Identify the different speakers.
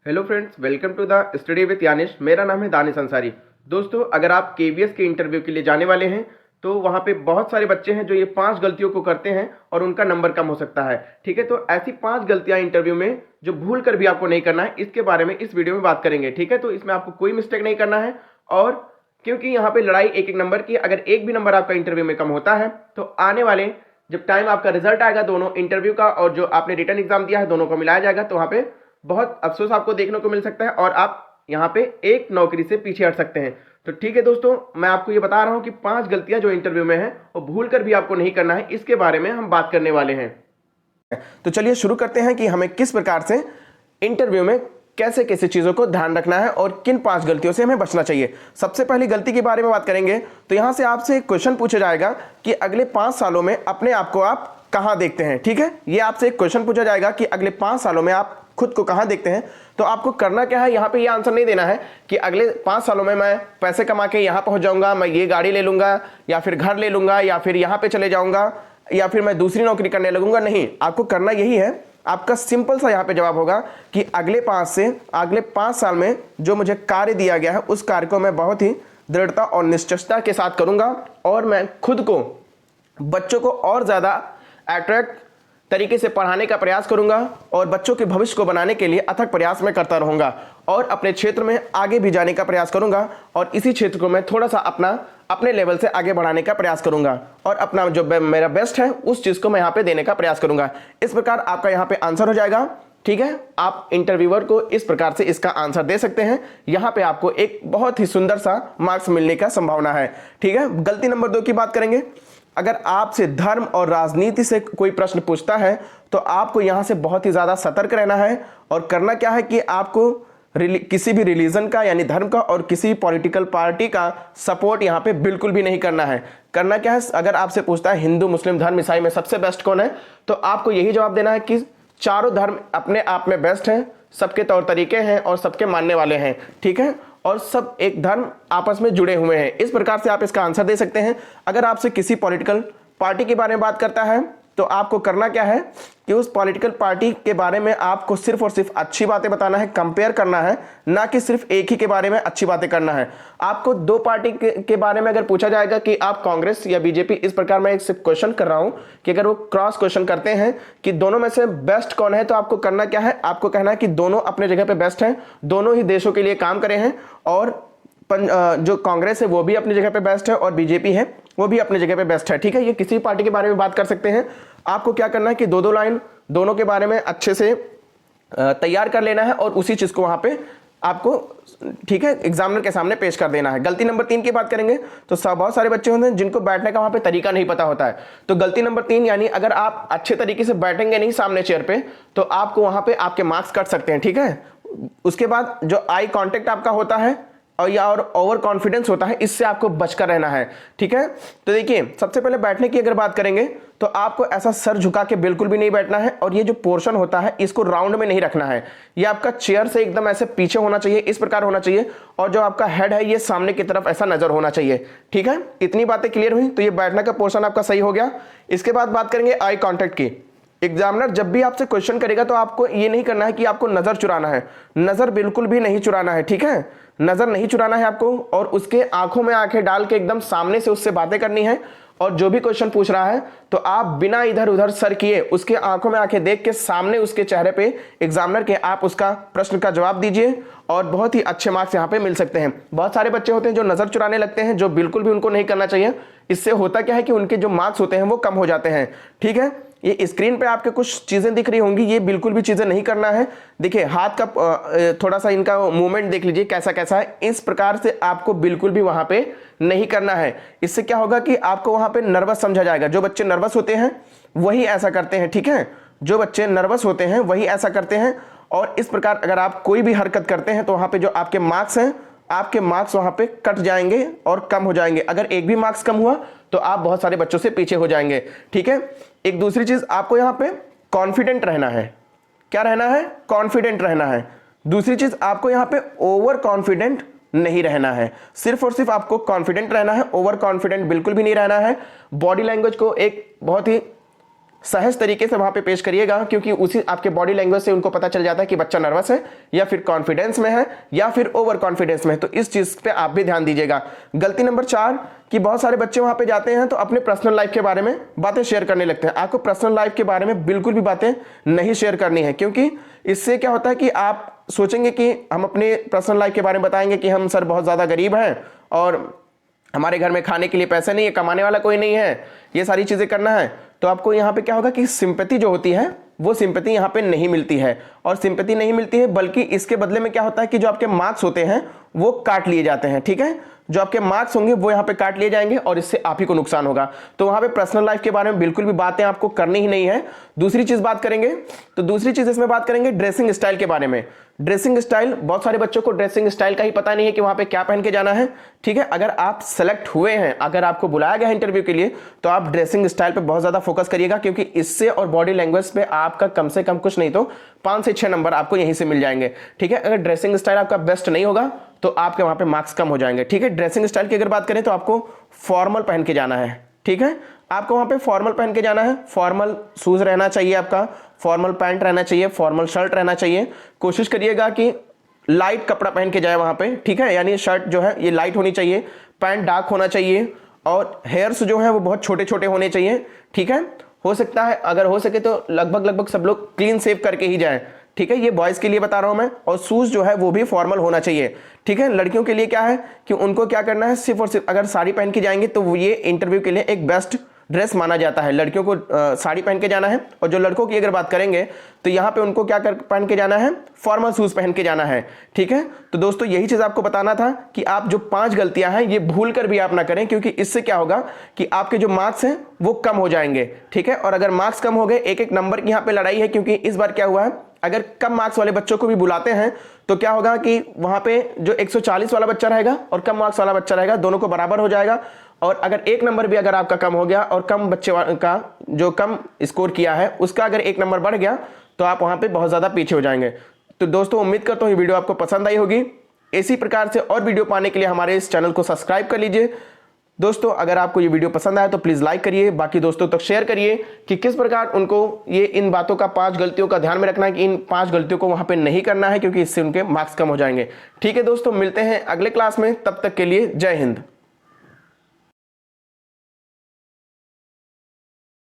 Speaker 1: Hello friends, welcome to the study with Yanish. मेरा नाम है दानिश अंसारी। दोस्तों, अगर आप केवीएस के इंटरव्यू के लिए जाने वाले हैं तो वहाँ पे बहुत सारे बच्चे हैं जो ये 5 गलतियों को करते हैं और उनका नंबर कम हो सकता है। ठीक है, तो ऐसी 5 गलतियाँ इंटरव्यू में जो भूल कर भी आपको नहीं करना है, इसके बारे में इस वीडियो में बात करेंगे। ठीक है, तो इसमें आपको कोई मिस्टेक नहीं करना है। और क्योंकि यहाँ पे लड़ाई एक एक नंबर की, अगर एक भी नंबर आपका इंटरव्यू में कम होता है तो आने वाले जब टाइम आपका रिजल्ट आएगा दोनों इंटरव्यू का और जो आपने रिटर्न एग्जाम दिया है दोनों को मिलाया जाएगा, तो वहाँ पे बहुत अफसोस आपको देखने को मिल सकता है और आप यहाँ पे एक नौकरी से पीछे हट सकते हैं। तो ठीक है दोस्तों, मैं आपको ये बता रहा हूँ कि 5 गलतियां जो इंटरव्यू में हैं वो भूल कर भी आपको नहीं करना है, इसके बारे में हम बात करने वाले हैं। तो चलिए शुरू करते हैं कि हमें किस प्रकार से इंटरव्यू में कैसे कैसे चीजों को ध्यान रखना है और किन 5 गलतियों से हमें बचना चाहिए। सबसे पहली गलती के बारे में बात करेंगे तो यहां से आपसे एक क्वेश्चन पूछा जाएगा कि अगले 5 सालों में अपने आप को आप कहां देखते हैं। ठीक है, ये आपसे एक क्वेश्चन पूछा जाएगा कि अगले 5 सालों में आप खुद को कहां देखते हैं। तो आपको करना क्या है, यहां पे ये आंसर नहीं देना है कि अगले 5 सालों में मैं पैसे कमा के यहां पहुंच जाऊंगा, मैं ये गाड़ी ले लूंगा या फिर घर ले लूंगा या फिर यहां पे चले जाऊंगा या फिर मैं दूसरी नौकरी करने लगूंगा। नहीं, आपको करना यही है। आपका सिंपल सा यहां पे जवाब होगा कि अगले 5 साल में जो मुझे कार्य दिया गया है उस कार्य को मैं बहुत ही दृढ़ता और निश्चयता के साथ करूंगा और मैं खुद को बच्चों को और ज्यादा अट्रैक्ट तरीके से पढ़ाने का प्रयास करूंगा और बच्चों के भविष्य को बनाने के लिए अथक प्रयास मैं करता रहूंगा और अपने क्षेत्र में आगे भी जाने का प्रयास करूंगा और इसी क्षेत्र को मैं थोड़ा सा अपने लेवल से आगे बढ़ाने का प्रयास करूंगा और अपना जो मेरा बेस्ट है उस चीज को मैं यहाँ पे देने का प्रयास करूंगा। इस प्रकार आपका यहाँ पे आंसर हो जाएगा। ठीक है, आप इंटरव्यूअर को इस प्रकार से इसका आंसर दे सकते हैं। यहाँ पे आपको एक बहुत ही सुंदर सा मार्क्स मिलने का संभावना है। ठीक है, गलती नंबर 2 की बात करेंगे। अगर आपसे धर्म और राजनीति से कोई प्रश्न पूछता है तो आपको यहां से बहुत ही ज्यादा सतर्क रहना है और करना क्या है कि आपको किसी भी रिलीजन का यानी धर्म का और किसी पॉलिटिकल पार्टी का सपोर्ट यहां पे बिल्कुल भी नहीं करना है। करना क्या है, अगर आपसे पूछता है हिंदू मुस्लिम धर्म ईसाई में सबसे बेस्ट कौन है, तो आपको यही जवाब देना है कि चारों धर्म अपने आप में बेस्ट हैं, सबके तौर तरीके हैं और सबके मानने वाले हैं। ठीक है, और सब एक धर्म आपस में जुड़े हुए हैं। इस प्रकार से आप इसका आंसर दे सकते हैं। अगर आपसे किसी पॉलिटिकल पार्टी के बारे में बात करता है तो आपको करना क्या है कि उस पॉलिटिकल पार्टी के बारे में आपको सिर्फ और सिर्फ अच्छी बातें बताना है, कंपेयर करना है, ना कि सिर्फ एक ही के बारे में अच्छी बातें करना है। आपको 2 पार्टी के बारे में अगर पूछा जाएगा कि आप कांग्रेस या बीजेपी, इस प्रकार मैं एक क्वेश्चन कर रहा हूं कि अगर वो क्रॉस क्वेश्चन करते हैं कि दोनों में से बेस्ट कौन है, तो आपको करना क्या है, आपको कहना है कि दोनों अपने जगह पे बेस्ट हैं, दोनों ही देशों के लिए काम करे हैं और जो कांग्रेस है वो भी अपनी जगह पे बेस्ट है और बीजेपी है वो भी अपनी जगह पे बेस्ट है। ठीक है, ये किसी पार्टी के बारे में बात कर सकते हैं। आपको क्या करना है कि 2-2 लाइन दोनों के बारे में अच्छे से तैयार कर लेना है और उसी चीज को वहां पे आपको, ठीक है, एग्जामिनर के सामने पेश कर देना है। गलती नंबर 3 की बात करेंगे तो बहुत सारे बच्चे होते हैं जिनको बैठने का वहां पे तरीका नहीं पता होता है। तो गलती नंबर 3 यानी अगर आप अच्छे तरीके से बैठेंगे नहीं सामने चेयर पे तो आपको वहां पे आपके मार्क्स कट सकते हैं। ठीक है, उसके बाद जो आई कॉन्टेक्ट आपका होता है और ओवर कॉन्फिडेंस होता है, इससे आपको बचकर रहना है। ठीक है, तो देखिए सबसे पहले बैठने की अगर बात करेंगे तो आपको ऐसा सर झुका के बिल्कुल भी नहीं बैठना है और ये जो पोर्शन होता है इसको राउंड में नहीं रखना है। ये आपका चेयर से एकदम ऐसे पीछे होना चाहिए, इस प्रकार होना चाहिए और जो आपका हेड है ये सामने की तरफ ऐसा नजर होना चाहिए। ठीक है, इतनी बातें क्लियर हुई तो ये बैठने का पोर्शन आपका सही हो गया। इसके बाद बात करेंगे आई कॉन्टेक्ट की। एग्जामिनर जब भी आपसे क्वेश्चन करेगा तो आपको ये नहीं करना है कि आपको नजर चुराना है, नजर बिल्कुल भी नहीं चुराना है। ठीक है, नजर नहीं चुराना है आपको और उसके आंखों में आंखें डाल के एकदम सामने से उससे बातें करनी है और जो भी क्वेश्चन पूछ रहा है तो आप बिना इधर उधर सर किए उसके आंखों में आंखें देख के सामने उसके चेहरे पे एग्जामिनर के आप उसका प्रश्न का जवाब दीजिए और बहुत ही अच्छे मार्क्स यहाँ पे मिल सकते हैं। बहुत सारे बच्चे होते हैं जो नजर चुराने लगते हैं, जो बिल्कुल भी उनको नहीं करना चाहिए। इससे होता क्या है कि उनके जो मार्क्स होते हैं वो कम हो जाते हैं। ठीक है, ये स्क्रीन पे आपके कुछ चीजें दिख रही होंगी, ये बिल्कुल भी चीजें नहीं करना है। देखिए हाथ का थोड़ा सा इनका मूवमेंट देख लीजिए कैसा कैसा है, इस प्रकार से आपको बिल्कुल भी वहां पे नहीं करना है। इससे क्या होगा कि आपको वहां पे नर्वस समझा जाएगा। जो बच्चे नर्वस होते हैं वही ऐसा करते हैं। ठीक है, जो बच्चे नर्वस होते हैं वही ऐसा करते हैं और इस प्रकार अगर आप कोई भी हरकत करते हैं तो वहां पे जो आपके मार्क्स हैं, आपके मार्क्स वहां पे कट जाएंगे और कम हो जाएंगे। अगर एक भी मार्क्स कम हुआ तो आप बहुत सारे बच्चों से पीछे हो जाएंगे। ठीक है, एक दूसरी चीज आपको यहां पे कॉन्फिडेंट रहना है। क्या रहना है? कॉन्फिडेंट रहना है। दूसरी चीज आपको यहां पे ओवर कॉन्फिडेंट नहीं रहना है, सिर्फ और सिर्फ आपको कॉन्फिडेंट रहना है, ओवर कॉन्फिडेंट बिल्कुल भी नहीं रहना है। बॉडी लैंग्वेज को एक बहुत ही सहज तरीके से वहां पे पेश करिएगा, क्योंकि उसी आपके बॉडी लैंग्वेज से उनको पता चल जाता है कि बच्चा नर्वस है या फिर कॉन्फिडेंस में है या फिर ओवर कॉन्फिडेंस में है। तो इस चीज पे आप भी ध्यान दीजिएगा। गलती नंबर 4 कि बहुत सारे बच्चे वहां पे जाते हैं तो अपने पर्सनल लाइफ के बारे में बातें शेयर करने लगते हैं। आपको पर्सनल लाइफ के बारे में बिल्कुल भी बातें नहीं शेयर करनी है, क्योंकि इससे क्या होता है कि आप सोचेंगे कि हम अपने पर्सनल लाइफ के बारे में बताएंगे कि हम सर बहुत ज्यादा गरीब हैं और हमारे घर में खाने के लिए पैसे नहीं है, कमाने वाला कोई नहीं है, ये सारी चीजें करना है। तो आपको यहाँ पे क्या होगा कि सिंपैथी जो होती है वो सिंपैथी यहाँ पे नहीं मिलती है, और सिंपैथी नहीं मिलती है बल्कि इसके बदले में क्या होता है कि जो आपके मार्क्स होते हैं वो काट लिए जाते हैं। ठीक है, जो आपके मार्क्स होंगे वो यहाँ पे काट लिए जाएंगे और इससे आप ही को नुकसान होगा। तो वहां पे पर्सनल लाइफ के बारे में बिल्कुल भी बातें आपको करनी ही नहीं है। दूसरी चीज बात करेंगे, तो दूसरी चीज इसमें बात करेंगे ड्रेसिंग स्टाइल के बारे में। ड्रेसिंग स्टाइल, बहुत सारे बच्चों को ड्रेसिंग स्टाइल का ही पता नहीं है कि वहां पे क्या पहन के जाना है। ठीक है, अगर आप सेलेक्ट हुए हैं, अगर आपको बुलाया गया है इंटरव्यू के लिए, तो आप ड्रेसिंग स्टाइल पे बहुत ज्यादा फोकस करिएगा, क्योंकि इससे और बॉडी लैंग्वेज पे आपका कम से कम कुछ नहीं तो 5 से 6 नंबर आपको यहीं से मिल जाएंगे। ठीक है, अगर ड्रेसिंग स्टाइल आपका बेस्ट नहीं होगा तो आपके वहां पे मार्क्स कम हो जाएंगे। ठीक है, ड्रेसिंग स्टाइल की अगर बात करें तो आपको फॉर्मल पहन के जाना है। ठीक है, आपको वहां पे फॉर्मल पहन के जाना है। फॉर्मल शूज रहना चाहिए आपका, फॉर्मल पैंट रहना चाहिए, फॉर्मल शर्ट रहना चाहिए। कोशिश करिएगा कि लाइट कपड़ा पहन के जाए वहां पे। ठीक है, यानी शर्ट जो है ये लाइट होनी चाहिए, पैंट डार्क होना चाहिए, और हेयर्स जो है वो बहुत छोटे छोटे होने चाहिए। ठीक है, हो सकता है अगर हो सके तो लगभग सब लोग क्लीन शेव करके ही जाएं। ठीक है, ये बॉयज के लिए बता रहा हूं मैं। और शूज जो है वो भी फॉर्मल होना चाहिए। ठीक है, लड़कियों के लिए क्या है कि उनको क्या करना है, सिर्फ और सिर्फ अगर साड़ी पहन के जाएंगे तो ये इंटरव्यू के लिए एक बेस्ट ड्रेस माना जाता है। लड़कियों को साड़ी पहन के जाना है, और जो लड़कों की अगर बात करेंगे तो यहाँ पे उनको क्या पहन के जाना है, फॉर्मल शूज पहन के जाना है। ठीक है, तो दोस्तों यही चीज आपको बताना था कि आप जो 5 गलतियां हैं ये भूल कर भी आप ना करें, क्योंकि इससे क्या होगा कि आपके जो मार्क्स हैं वो कम हो जाएंगे। ठीक है, और अगर मार्क्स कम हो गए, एक नंबर की यहाँ पे लड़ाई है, क्योंकि इस बार क्या हुआ है, अगर कम मार्क्स वाले बच्चों को भी बुलाते हैं तो क्या होगा कि वहां पे जो 140 वाला बच्चा रहेगा और कम मार्क्स वाला बच्चा रहेगा, दोनों को बराबर हो जाएगा। और अगर 1 नंबर भी अगर आपका कम हो गया और कम बच्चे का जो कम स्कोर किया है उसका अगर 1 नंबर बढ़ गया तो आप वहां पे बहुत ज्यादा पीछे हो जाएंगे। तो दोस्तों उम्मीद करता हूं ये वीडियो आपको पसंद आई होगी। इसी प्रकार से और वीडियो पाने के लिए हमारे इस चैनल को सब्सक्राइब कर लीजिए। दोस्तों अगर आपको ये वीडियो पसंद आया तो प्लीज लाइक करिए, बाकी दोस्तों तक शेयर करिए कि किस प्रकार उनको ये इन बातों का 5 गलतियों का ध्यान में रखना है कि इन 5 गलतियों को वहां पे नहीं करना है, क्योंकि इससे उनके मार्क्स कम हो जाएंगे। ठीक है दोस्तों, मिलते हैं अगले क्लास में, तब तक के लिए जय हिंद।